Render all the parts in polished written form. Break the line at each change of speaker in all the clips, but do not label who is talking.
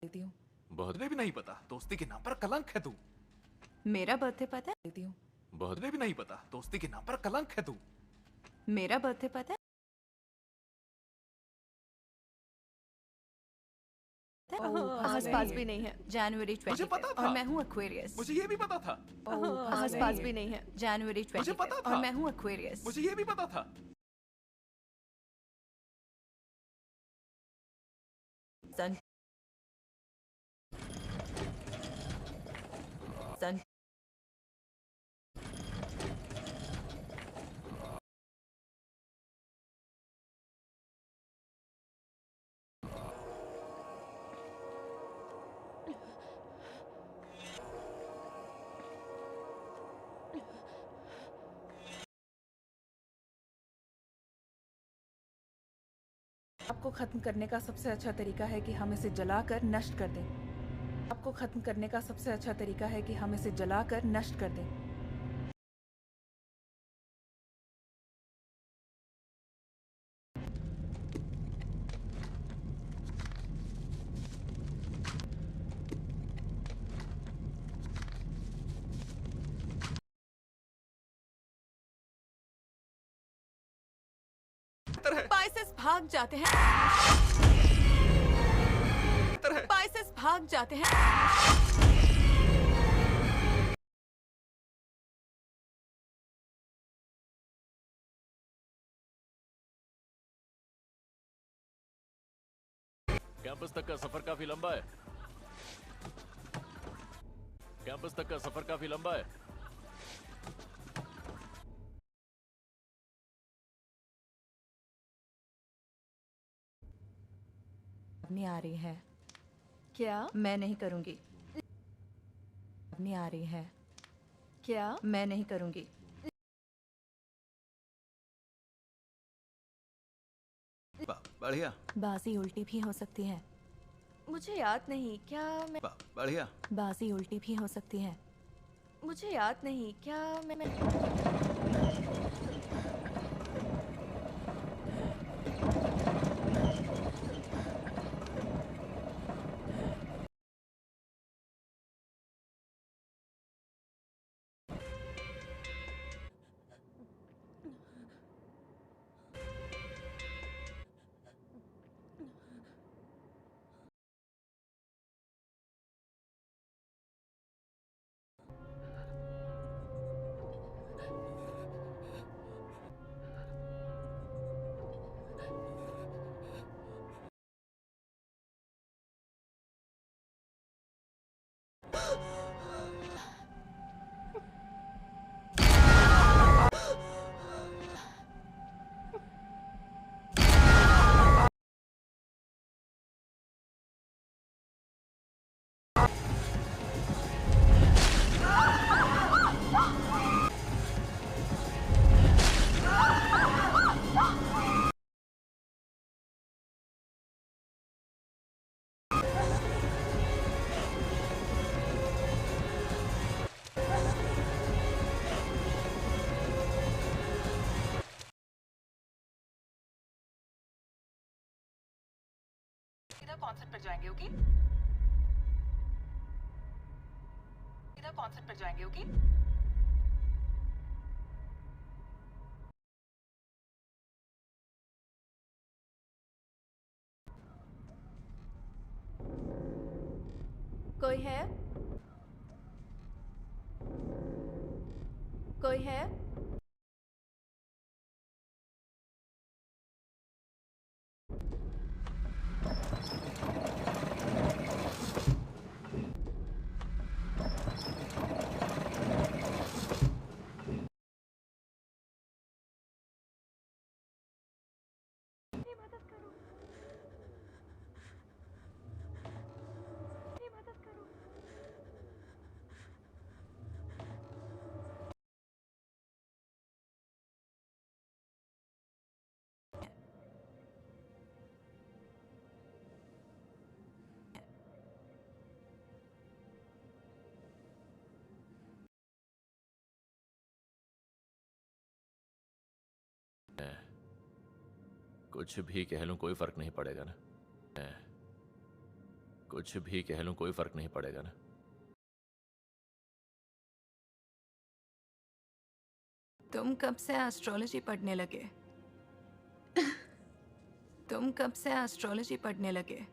देती हूँ।
बहुत भी नहीं पता, दोस्ती के नाम पर कलंक है तू।
मेरा बर्थडे पता है? देती हूँ।
बहुत भी नहीं पता, दोस्ती के नाम पर कलंक है तू।
मेरा बर्थडे पता है?
आसपास भी नहीं है।
जनवरी 25
मुझे पता था।
और मैं हूँ एक्वेरियस।
मुझे ये भी पता था।
आसपास भी नहीं है।
जनवरी 25
मुझे पता था।
और मैं हूँ एक्वेरियस।
मुझे ये भी पता था।
सन सन आपको खत्म करने का सबसे अच्छा तरीका है कि हम इसे जलाकर नष्ट कर दें। आपको खत्म करने का सबसे अच्छा तरीका है कि हम इसे जलाकर नष्ट कर दें। स्पाइसेस भाग जाते हैं। स्पाइसेस भाग जाते हैं।
कैंपस तक का सफर काफी लंबा है। कैंपस तक का सफर काफी लंबा है।
अपनी आ रही है।
क्या?
मैं नहीं करूंगी। अपनी आ रही है।
क्या?
मैं नहीं करूंगी।
बढ़िया।
बाजी उल्टी भी हो सकती है।
मुझे याद नहीं। क्या मैं
बढ़िया।
बाजी उल्टी भी हो सकती है।
मुझे याद नहीं। क्या मैं
सीधा कॉन्सर्ट पर जाएंगे? ओके, सीधा कॉन्सर्ट पर जाएंगे। ओके,
कोई है? कोई है? मेरी मदद करो। मेरी मदद करो।
कुछ भी कह लूं कोई फर्क नहीं पड़ेगा ना। कुछ भी कह लूं कोई फर्क नहीं पड़ेगा ना।
तुम कब से एस्ट्रोलॉजी पढ़ने लगे? तुम कब से एस्ट्रोलॉजी पढ़ने लगे?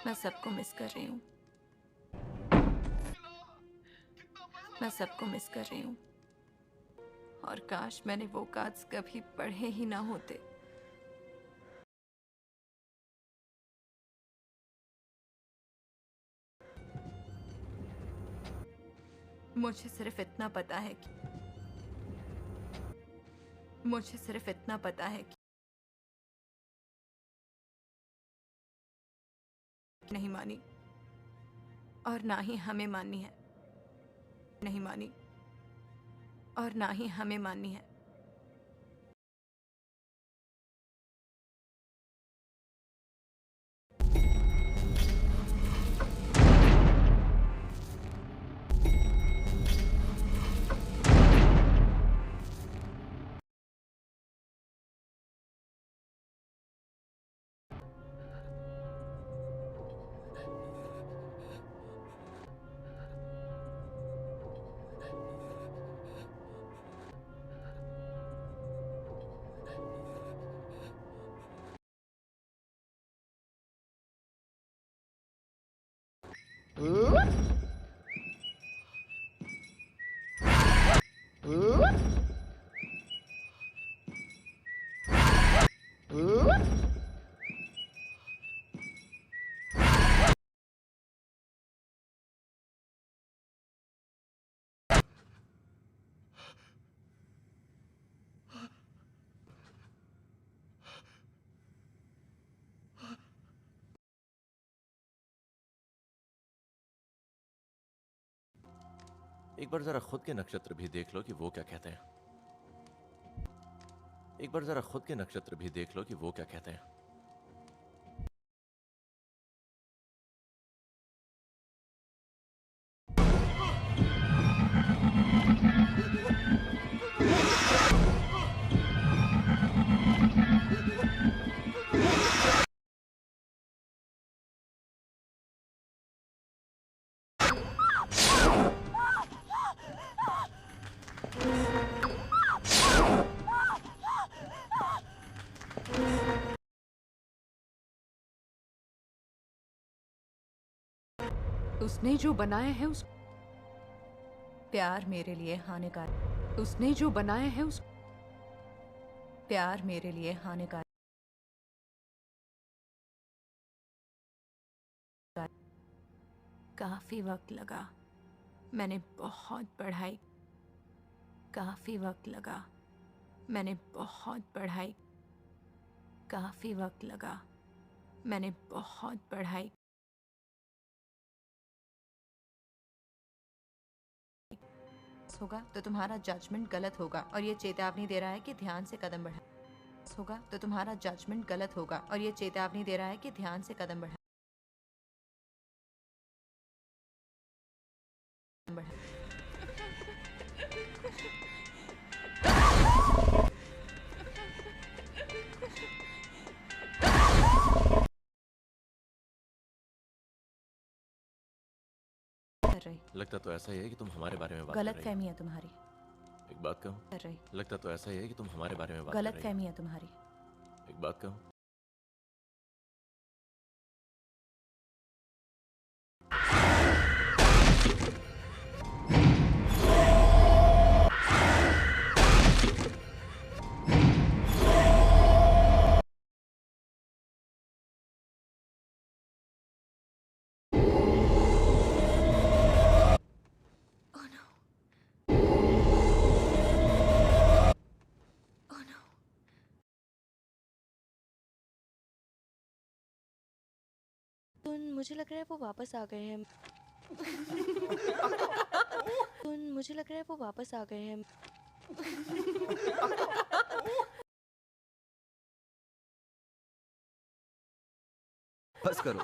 मैं सबको मिस कर रही हूँ। मैं सबको मिस कर रही हूँ। और काश मैंने वो कार्ड्स कभी पढ़े ही ना होते। मुझे सिर्फ इतना पता है कि नहीं मानी और ना ही हमें माननी है। नहीं मानी और ना ही हमें माननी है।
एक बार जरा खुद के नक्षत्र भी देख लो कि वो क्या कहते हैं। एक बार जरा खुद के नक्षत्र भी देख लो कि वो क्या कहते हैं।
उसने जो बनाया है उस प्यार मेरे लिए हानिकारक। उसने जो बनाया है उस प्यार मेरे लिए हानिकारक। काफी वक्त लगा। मैंने बहुत पढ़ाई। काफी वक्त लगा। मैंने बहुत पढ़ाई। काफी वक्त लगा। मैंने बहुत पढ़ाई। होगा तो तुम्हारा जजमेंट गलत होगा और ये चेतावनी दे रहा है कि ध्यान से कदम बढ़ा। होगा तो तुम्हारा जजमेंट गलत होगा और ये चेतावनी दे रहा है कि ध्यान से कदम बढ़ा। कर रही
लगता तो ऐसा ही है कि तुम हमारे बारे में बात कर
गलत
रही
फहमी है तुम्हारी
हो। एक बात कहूँ,
कर रही
लगता तो ऐसा ही है कि तुम हमारे बारे में बात कर
गलत
रही
फहमी है तुम्हारी
हो। एक बात कहूँ,
Oh no. Oh no. मुझे लग रहा है वो वापस आ गए हैं। मुझे लग रहा है वो वापस आ गए हैं।
बस करो,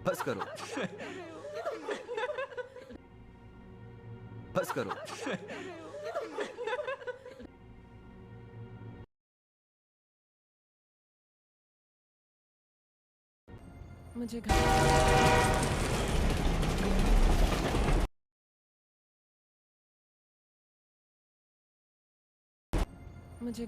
बस करो, बस करो।
मुझे मुझे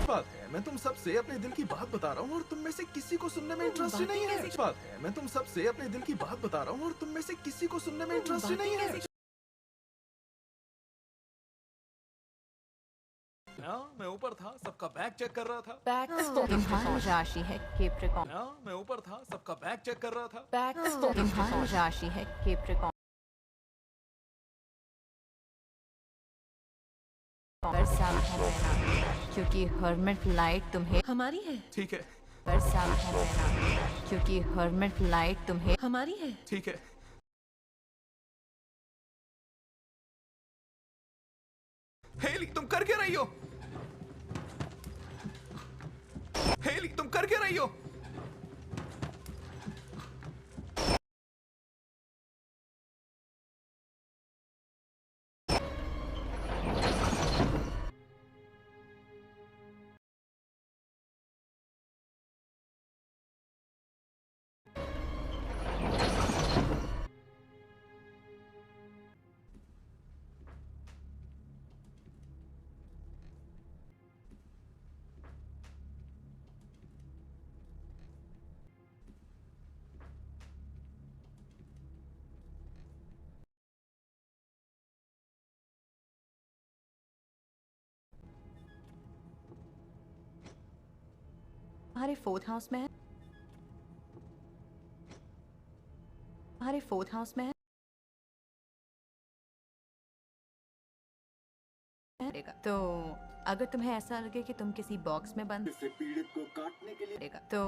बात है, मैं तुम सबसे अपने दिल की बात बता रहा हूँ और तुम में से किसी को सुनने में इंटरेस्ट ही नहीं है। बात है, मैं तुम सबसे अपने दिल की बात बता रहा हूँ और तुम में से किसी को सुनने में इंटरेस्ट ही नहीं है। हाँ, मैं ऊपर था, सबका बैग चेक कर रहा था।
तुम्हारी राशि है कैप्रिकॉर्न
हाँ, मैं ऊपर था, सबका बैग चेक कर रहा था।
तुम्हारी राशि है कैप्रिकॉर्न पर सावधान रहना क्योंकि हर्मिट लाइट तुम्हें
हमारी है
ठीक है,
पर सावधान रहना क्योंकि हर्मिट लाइट तुम्हें
हमारी है
ठीक है। हेली, तुम कर क्या रही हो? हेली, तुम कर क्या रही हो?
तुम्हारे फोर्थ हाउस में है तुम्हारे फोर्थ हाउस में है तो अगर तुम्हें ऐसा लगे कि तुम किसी बॉक्स में बंद
इससे पीड़ित को काटने के लिए
तो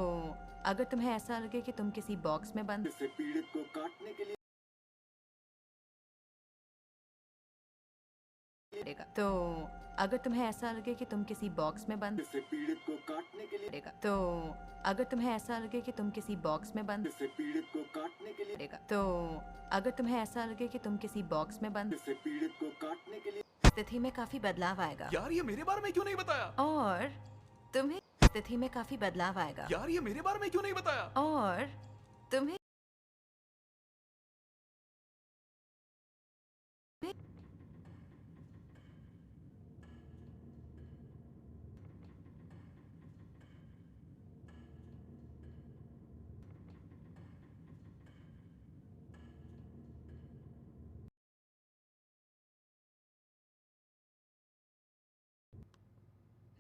अगर तुम्हें ऐसा लगे कि तुम किसी बॉक्स में बंद
इससे पीड़ित को काटने के लिए
तो अगर तुम्हें ऐसा लगे कि तुम किसी बॉक्स में बंद
इससे पीड़ित को काटने के लिए
तो अगर तुम्हें ऐसा लगे कि तुम किसी बॉक्स में बंद
इससे पीड़ित को काटने के लिए
तो अगर तुम्हें ऐसा लगे कि तुम किसी बॉक्स में बंद
इससे पीड़ित को काटने के लिए
स्थिति में काफी बदलाव आएगा
यार, ये मेरे बारे में क्यों नहीं बताया?
और तुम्हें स्थिति में काफी बदलाव आएगा
यार, ये मेरे बारे में क्यों नहीं बताया?
और तुम्हें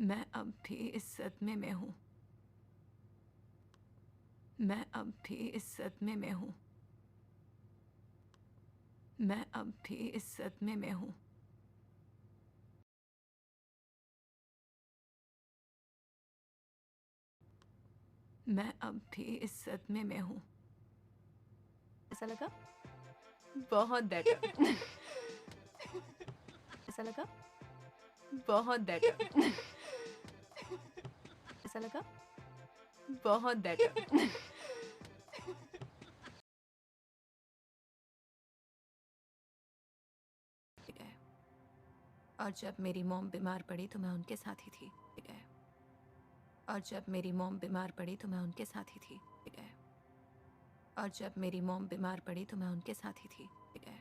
मैं अब भी इस सदमे में हूँ मैं अब भी इस सदमे में हूँ मैं अब भी इस सदमे में हूँ मैं अब भी इस सदमे में हूँ ऐसा लगा बहुत बेटर ऐसा लगा बहुत बेटर ऐसा लगा बहुत बेटर और जब मेरी मॉम बीमार पड़ी तो मैं उनके साथ ही थी ठीक है और जब मेरी मॉम बीमार पड़ी तो मैं उनके साथ ही थी। गए। और जब मेरी मॉम बीमार पड़ी तो मैं उनके साथ ही थी। गए।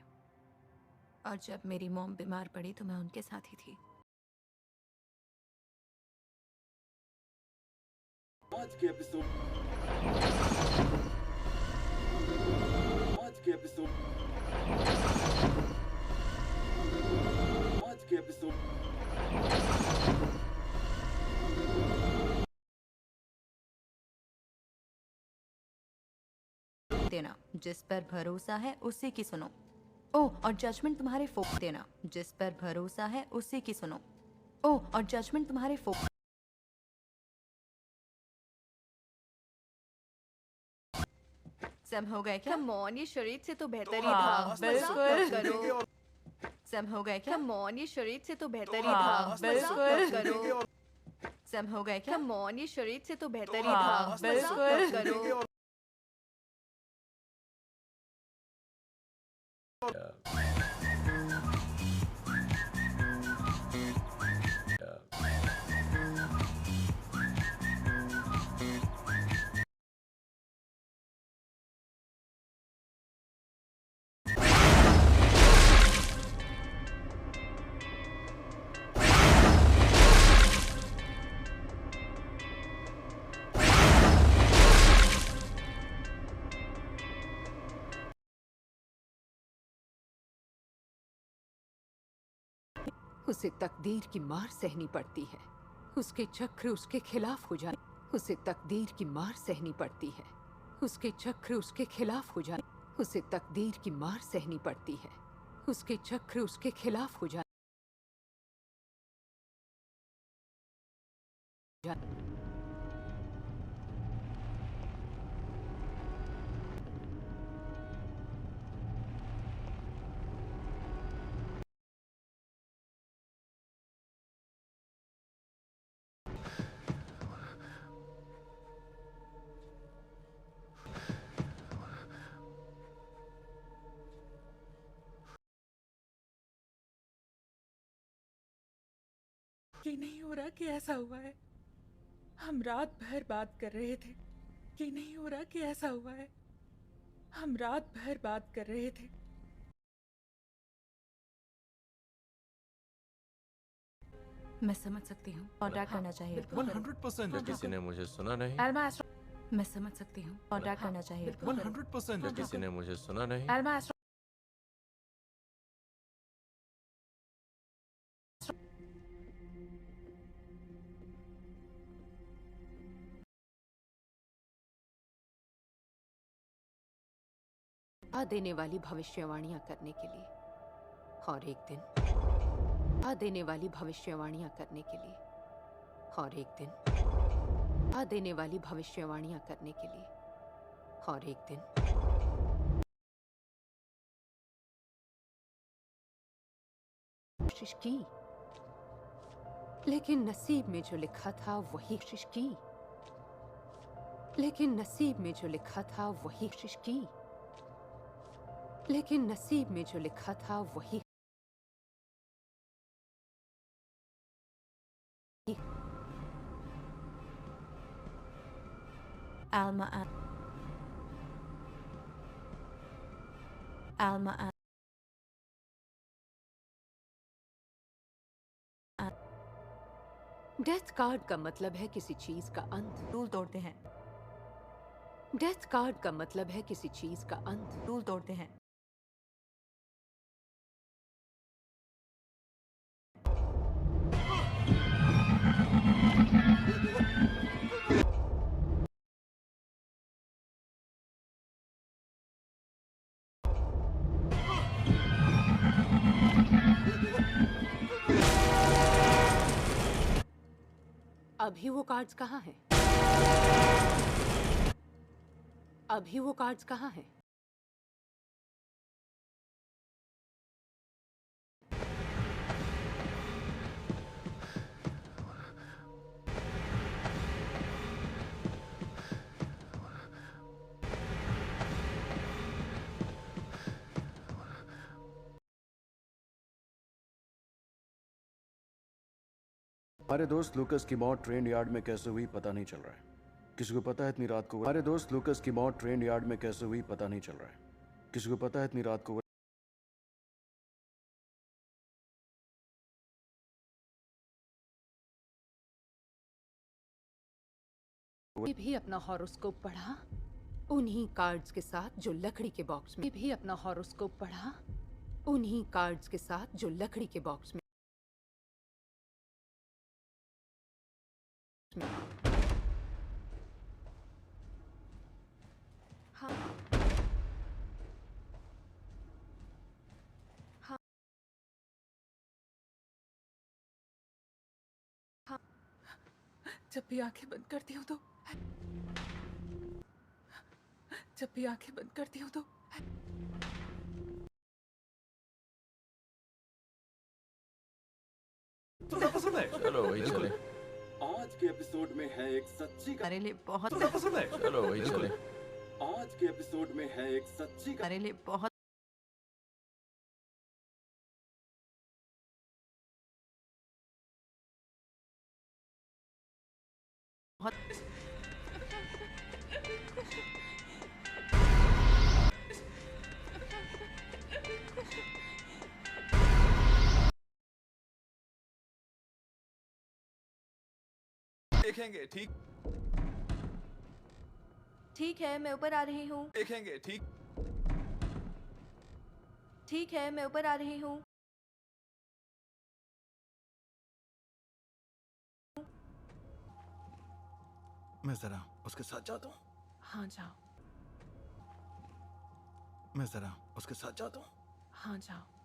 और जब मेरी मॉम बीमार पड़ी तो मैं उनके साथ ही थी।
आज के एपिसोड आज के एपिसोड आज के एपिसोड
देना जिस पर भरोसा है उसी की सुनो। ओ और जजमेंट तुम्हारे फोक देना जिस पर भरोसा है उसी की सुनो। ओ और जजमेंट तुम्हारे फोक सम हो गए क्या?
कम ऑन, ये शरीर से तो बेहतर ही
हाँ,
था।
बिल्कुल।
मजाक मत करो।
सम हो गए क्या?
कम ऑन, ये शरीर से तो बेहतर ही
हाँ,
था।
बिल्कुल।
मजाक मत करो।
सम हो गए क्या?
कम ऑन, ये शरीर से तो बेहतर ही
हाँ,
था। मजाक
बिल्कुल।
मत करो।
उसे तकदीर की मार सहनी पड़ती है। उसके चक्र उसके खिलाफ हो जाए। उसे तकदीर की मार सहनी पड़ती है। उसके चक्र उसके खिलाफ हो जाए। उसे तकदीर की मार सहनी पड़ती है। उसके चक्र उसके खिलाफ हो जाए।
ये नहीं हो रहा कि ऐसा हुआ है। हम रात भर बात कर रहे थे। ये नहीं हो रहा कि ऐसा हुआ है। हम रात भर बात कर रहे थे।
मैं समझ सकती हूँ। कॉन्टैक्ट करना चाहिए।
100% किसी ने मुझे सुना नहीं।
एल्मा एस्ट्रो
मैं समझ सकती हूँ। कॉन्टैक्ट करना चाहिए।
100% किसी ने मुझे सुना नहीं।
एल्मा एस्ट्रो
देने वाली भविष्यवाणियां करने के लिए। और एक दिन देने वाली भविष्यवाणियां करने के लिए। और एक दिन देने वाली भविष्यवाणियां करने के लिए। और एक दिन कोशिश की, लेकिन नसीब में जो लिखा था वही कोशिश की। लेकिन नसीब में जो लिखा था वही कोशिश की। लेकिन नसीब में जो लिखा था वही।
Alma Alma
डेथ कार्ड का मतलब है किसी चीज का अंत।
रूल तोड़ते हैं।
डेथ कार्ड का मतलब है किसी चीज का अंत।
रूल तोड़ते हैं।
अभी वो कार्ड्स कहाँ हैं? अभी वो कार्ड्स कहाँ हैं?
हमारे दोस्त लूकस की मौत ट्रेन यार्ड में कैसे हुई पता नहीं चल रहा है। किसी को पता है इतनी रात को हमारे दोस्त लूकस की मौत ट्रेन यार्ड में कैसे हुई पता नहीं चल रहा है। किसी को पता है इतनी रात को
भी अपना हॉरोस्कोप पढ़ा उन्हीं कार्ड्स के साथ जो लकड़ी के बॉक्स में भी अपना हॉरोस्कोप पढ़ा उन्हीं कार्ड्स के साथ जो लकड़ी के बॉक्स में
हाँ हाँ हाँ
जब भी आंखें बंद करती हूँ तो जब भी आंखें बंद करती हूँ तो
तुम्हें पसंद है?
चलो वही चले।
आज के एपिसोड में है एक सच्ची
हमारे लिए बहुत
तुम्हें पसंद है?
चलो वही चले।
आज के एपिसोड में है एक सच्ची
हमारे लिए बहुत
देखेंगे ठीक
ठीक है मैं ऊपर आ रही हूँ
देखेंगे ठीक
ठीक है मैं ऊपर आ रही हूँ
मैं जरा उसके साथ जाता हूँ।
हाँ जाओ,
मैं जरा उसके साथ जाता हूँ।
हाँ जाओ।